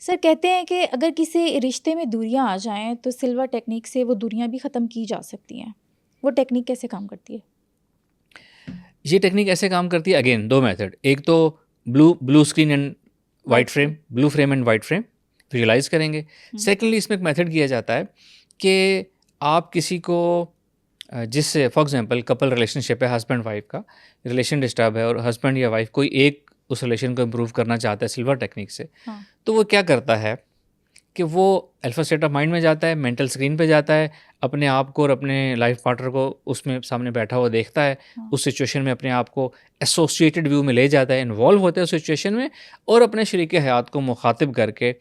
Sir कहते हैं कि अगर किसी रिश्ते में दूरियां आ जाएं तो सिल्वा टेक्निक से वो दूरियां भी ख़त्म की जा सकती हैं। वो टेक्निक कैसे काम करती है? ये टेक्निक ऐसे काम करती है, अगेन दो मेथड, एक तो blue screen and white white frame, frame. Blue frame and white frame visualize करेंगे। हम्म। सेकेंडली इसमें एक मेथड किया जाता है कि आप किसी को जिससे फॉर एग्जांपल कपल रिलेशनशिप है, हस्बैंड वाइफ का रिलेशन डिस्टर्ब है और हस्बैंड या वाइफ कोई एक उस रिलेशन को इम्प्रूव करना चाहता है सिल्वर टेक्निक से, हाँ। तो वो क्या करता है कि वो अल्फा स्टेट ऑफ माइंड में जाता है, मेंटल स्क्रीन पे जाता है, अपने आप को और अपने लाइफ पार्टनर को उसमें सामने बैठा हुआ देखता है, हाँ। उस सिचुएशन में अपने आप को एसोसिएटेड व्यू में ले जाता है, इन्वॉल्व होता है उस सिचुएशन में और अपने शरीक हयात को मुखातिब करके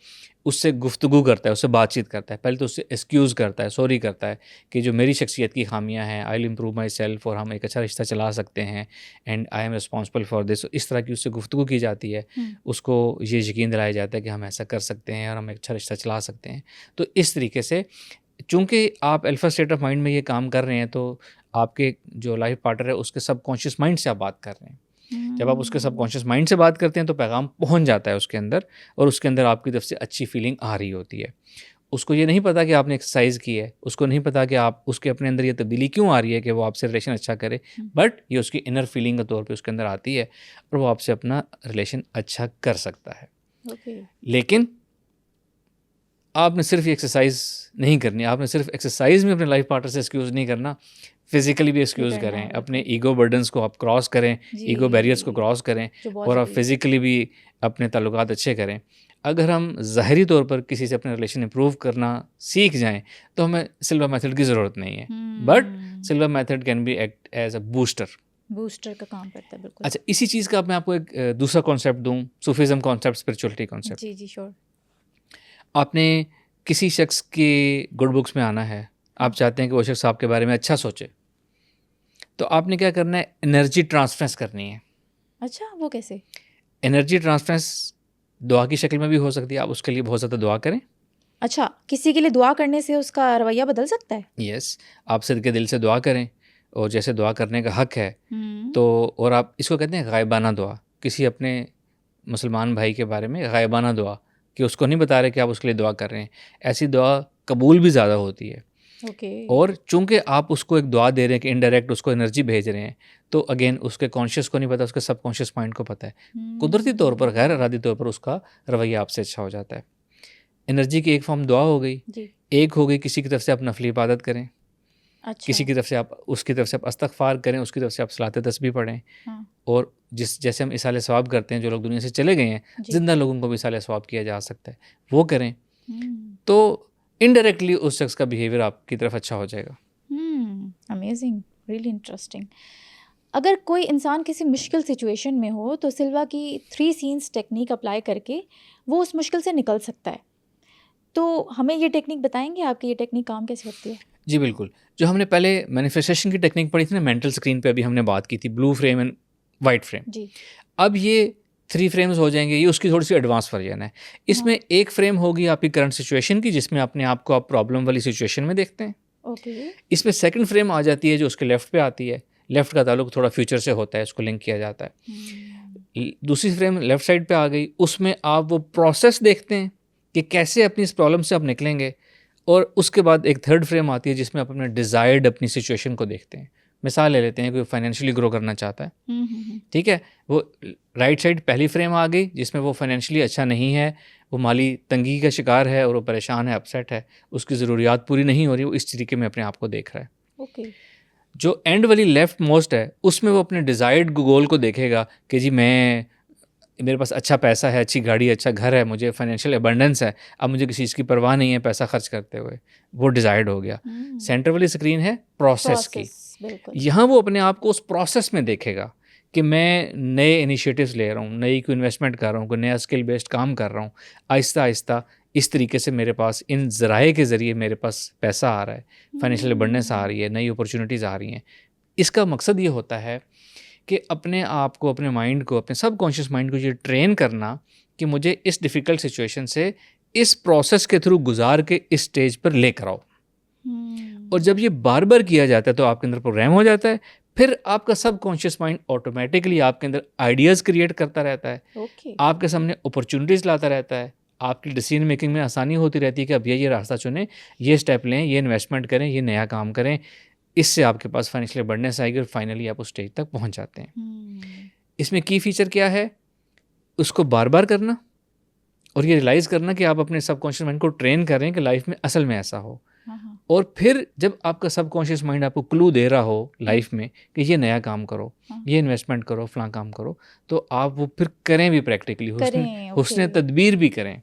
उससे गुफ्तगू करता है, उससे बातचीत करता है। पहले तो उससे एक्सक्यूज़ करता है, सॉरी करता है कि जो मेरी शख्सियत की खामियां हैं, I will improve my self और हम एक अच्छा रिश्ता चला सकते हैं and I am responsible for this. इस तरह की उससे गुफ्तगू की जाती है, उसको ये यकीन दिलाया जाता है कि हम ऐसा कर सकते हैं और हम एक अच्छा रिश्ता चला सकते हैं। तो इस तरीके से चूँकि आप अल्फा स्टेट ऑफ माइंड में ये काम कर रहे हैं, तो आपके जो लाइफ पार्टनर है उसके सबकॉन्शियस माइंड से आप बात कर रहे हैं। जब आप उसके सबकॉन्शियस माइंड से बात करते हैं तो पैगाम पहुंच जाता है उसके अंदर और उसके अंदर आपकी तरफ से अच्छी फीलिंग आ रही होती है। उसको ये नहीं पता कि आपने एक्सरसाइज की है, उसको नहीं पता कि आप उसके अपने अंदर ये तब्दीली क्यों आ रही है कि वो आपसे रिलेशन अच्छा करे, बट ये उसकी इनर फीलिंग के तौर पे उसके अंदर आती है और वो आपसे अपना रिलेशन अच्छा कर सकता है। ओके। लेकिन आपने सिर्फ ये एक्सरसाइज नहीं करनी, आपने सिर्फ एक्सरसाइज में अपने लाइफ पार्टनर से एक्सक्यूज़ नहीं करना, फिजिकली भी भी एक्सक्यूज़ करना करें, है अपने बिल्कुल। ईगो बर्डन्स को आप क्रॉस करें, ईगो बैरियर्स को जी। क्रॉस करें जो बहुत और आप ज़रूरी है। फिज़िकली भी अपने ताल्लुकात अच्छे करें। अगर हम ज़ाहिरी तौर पर किसी से अपने रिलेशन इम्प्रूव करना सीख जाएँ, तो हमें सिल्वर मेथड की ज़रूरत नहीं है। But silver method can be act as a booster. Booster का काम करता है बिल्कुल। अच्छा, इसी चीज़ का मैं आपको एक दूसरा कॉन्सेप्ट दूँ, सूफीज़्म कॉन्सेप्ट, स्पिरिचुअलिटी कॉन्सेप्ट। जी जी श्योर। आपने किसी शख्स की गुड बुक्स में आना है, आप चाहते हैं कि वो शख्स आपके बारे में अच्छा सोचे, तो आपने क्या करना है, एनर्जी ट्रांसफरेंस करनी है। अच्छा वो कैसे? एनर्जी ट्रांसफरेंस दुआ की शक्ल में भी हो सकती है, आप उसके लिए बहुत ज़्यादा दुआ करें। अच्छा किसी के लिए दुआ करने से उसका रवैया बदल सकता है? यस, आप सदके दिल से दुआ करें और जैसे दुआ करने का हक है, हम्म। तो और आप इसको कहते हैं गायबाना दुआ, किसी अपने मुसलमान भाई के बारे में गायबाना दुआ, कि उसको नहीं बता रहे कि आप उसके लिए दुआ कर रहे हैं, ऐसी दुआ कबूल भी ज़्यादा होती है। ओके। और चूंकि आप उसको एक दुआ दे रहे हैं कि इनडायरेक्ट उसको एनर्जी भेज रहे हैं, तो अगेन उसके कॉन्शियस को नहीं पता, उसके सबकॉन्शियस माइंड को पता है। कुदरती तौर पर, गैर इरादी तौर पर उसका रवैया आपसे अच्छा हो जाता है। एनर्जी की एक फॉर्म दुआ हो गई, जी। एक हो गई किसी की तरफ से आप नफली इबादत करें, अच्छा। किसी की तरफ से आप उसकी तरफ से आप इस्तग़फ़ार करें, उसकी तरफ से आप सलात तस्बीह पढ़ें। हाँ। और जैसे हम इसाले सवाब करते हैं, जो लोग दुनिया से चले गए हैं, जी। ज़िंदा लोगों को भी इसाले सवाब किया जा सकता है, वो करें, हम्म। तो इनडायरेक्टली उस शख्स का बिहेवियर आपकी तरफ अच्छा हो जाएगा। Amazing, really interesting. अगर कोई इंसान किसी मुश्किल सिचुएशन में हो तो सिल्वा की 3 सीन्स टेक्निक अप्लाई करके वो उस मुश्किल से निकल सकता है। तो हमें ये टेक्निक बताएंगे आपकी ये टेक्निक काम कैसे करती है? जी बिल्कुल, जो हमने पहले मैनिफेस्टेशन की टेक्निक पढ़ी थी ना, मेंटल स्क्रीन पे अभी हमने बात की थी, blue frame and white frame. जी। अब ये 3 फ्रेम्स हो जाएंगे, ये उसकी थोड़ी सी एडवांस वर्जन है। इसमें एक फ्रेम होगी आपकी करंट सिचुएशन की, जिसमें अपने आप को आप प्रॉब्लम वाली सिचुएशन में देखते हैं। ओके। इसमें सेकंड फ्रेम आ जाती है जो उसके लेफ्ट पे आती है, लेफ्ट का ताल्लुक थोड़ा फ्यूचर से होता है, उसको लिंक किया जाता है। दूसरी फ्रेम लेफ्ट साइड पे आ गई, उसमें आप वो प्रोसेस देखते हैं कि कैसे अपनी इस प्रॉब्लम से आप निकलेंगे। और उसके बाद एक थर्ड फ्रेम आती है जिसमें आप अपने डिज़ायर्ड अपनी सिचुएशन को देखते हैं। मिसाल ले लेते हैं, कोई फाइनेंशियली ग्रो करना चाहता है, ठीक है, वो राइट साइड पहली फ्रेम आ गई जिसमें वो फाइनेंशियली अच्छा नहीं है, वो माली तंगी का शिकार है और वो परेशान है, अपसेट है, उसकी ज़रूरियात पूरी नहीं हो रही, वो इस तरीके में अपने आप को देख रहा है। ओके। जो एंड वाली लेफ्ट मोस्ट है, उसमें वो अपने डिज़ायर्ड गोल को देखेगा कि जी मेरे पास अच्छा पैसा है, अच्छी गाड़ी, अच्छा घर है, मुझे फाइनेंशियल एबंडेंस है, अब मुझे किसी चीज़ की परवाह नहीं है पैसा खर्च करते हुए, वो डिज़ायर्ड हो गया। सेंटर वाली स्क्रीन है प्रोसेस की, बिल्कुल। यहाँ वो अपने आप को उस प्रोसेस में देखेगा कि मैं नए इनिशिएटिव्स ले रहा हूँ, नई कोई इन्वेस्टमेंट कर रहा हूँ, कोई नया स्किल बेस्ड काम कर रहा हूँ, आहिस्ता आहिस्ता इस तरीके से मेरे पास इन ज़राए के ज़रिए मेरे पास पैसा आ रहा है, फाइनेंशियल एबंडेंस आ रही है, नई अपॉर्चुनिटीज़ आ रही हैं। इसका मकसद ये होता है कि अपने आप को, अपने माइंड को, अपने सबकॉन्शियस माइंड को ये ट्रेन करना कि मुझे इस डिफ़िकल्ट सिचुएशन से इस प्रोसेस के थ्रू गुजार के इस स्टेज पर लेकर आओ। और जब ये बार बार किया जाता है तो आपके अंदर प्रोग्राम हो जाता है, फिर आपका सबकॉन्शियस माइंड ऑटोमेटिकली आपके अंदर आइडियाज़ क्रिएट करता रहता है, ओके। आपके सामने अपॉर्चुनिटीज़ लाता रहता है, आपकी डिसीजन मेकिंग में आसानी होती रहती है कि अब ये रास्ता चुनें, ये स्टेप लें, ये इन्वेस्टमेंट करें, ये नया काम करें, इससे आपके पास फाइनेंशियल अबंडेंस आएगी और फाइनली आप उस स्टेज तक पहुंच जाते हैं। इसमें की फीचर क्या है, उसको बार बार करना और ये रियलाइज़ करना कि आप अपने सबकॉन्शियस माइंड को ट्रेन कर रहे हैं कि लाइफ में असल में ऐसा हो। और फिर जब आपका सबकॉन्शियस माइंड आपको क्लू दे रहा हो लाइफ में कि ये नया काम करो, ये इन्वेस्टमेंट करो, फलां काम करो, तो आप वो फिर करें भी प्रैक्टिकली, हुस्न करें, हुस्न ओके। तदबीर भी करें।